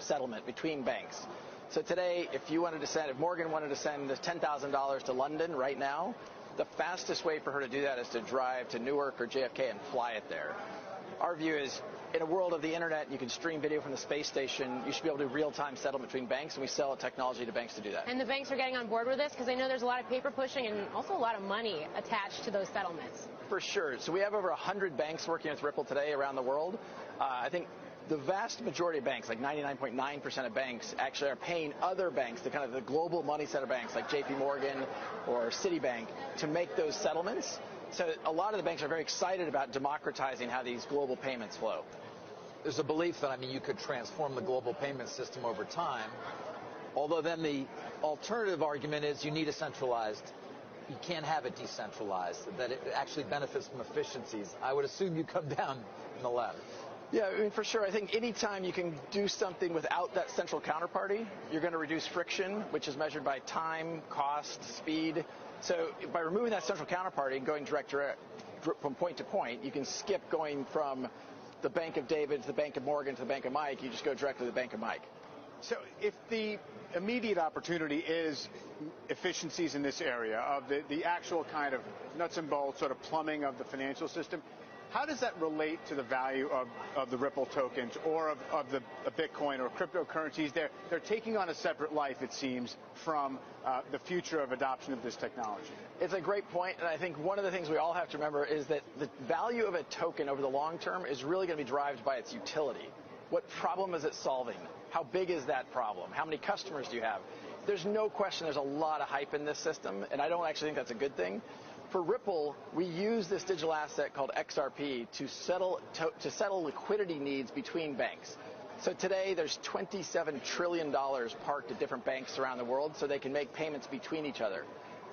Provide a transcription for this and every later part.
settlement between banks. So today, if Morgan wanted to send $10,000 to London right now, the fastest way for her to do that is to drive to Newark or JFK and fly it there. Our view is, in a world of the internet, you can stream video from the space station, you should be able to do real-time settlement between banks, and we sell technology to banks to do that. And the banks are getting on board with this? Because I know there's a lot of paper pushing and also a lot of money attached to those settlements. For sure. So we have over 100 banks working with Ripple today around the world. I think the vast majority of banks, like 99.9% of banks, actually are paying other banks, the kind of the global money center banks like JP Morgan or Citibank, to make those settlements. So a lot of the banks are very excited about democratizing how these global payments flow. There's a belief that, you could transform the global payment system over time, although then the alternative argument is you need a centralized. You can't have it decentralized, that it actually benefits from efficiencies. I would assume you come down in the latter. Yeah, for sure. I think anytime you can do something without that central counterparty, you're going to reduce friction, which is measured by time, cost, speed. So by removing that central counterparty and going direct from point to point, you can skip going from the Bank of David to the Bank of Morgan to the Bank of Mike. You just go directly to the Bank of Mike. So if the immediate opportunity is efficiencies in this area of the actual kind of nuts and bolts sort of plumbing of the financial system, how does that relate to the value of the Ripple tokens or of the Bitcoin or cryptocurrencies? They're taking on a separate life, it seems, from the future of adoption of this technology. It's a great point, and I think one of the things we all have to remember is that the value of a token over the long term is really going to be derived by its utility. What problem is it solving? How big is that problem? How many customers do you have? There's no question there's a lot of hype in this system, and I don't actually think that's a good thing. For Ripple, we use this digital asset called XRP to settle liquidity needs between banks. So today there's $27 trillion parked at different banks around the world so they can make payments between each other.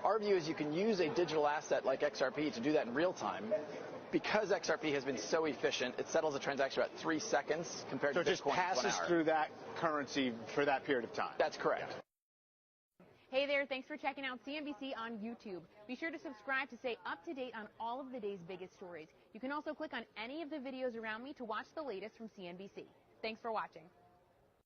Our view is you can use a digital asset like XRP to do that in real time. Because XRP has been so efficient, it settles a transaction about 3 seconds compared to Bitcoin. So it just passes through that currency for that period of time. That's correct. Hey there, thanks for checking out CNBC on YouTube. Be sure to subscribe to stay up to date on all of the day's biggest stories. You can also click on any of the videos around me to watch the latest from CNBC. Thanks for watching.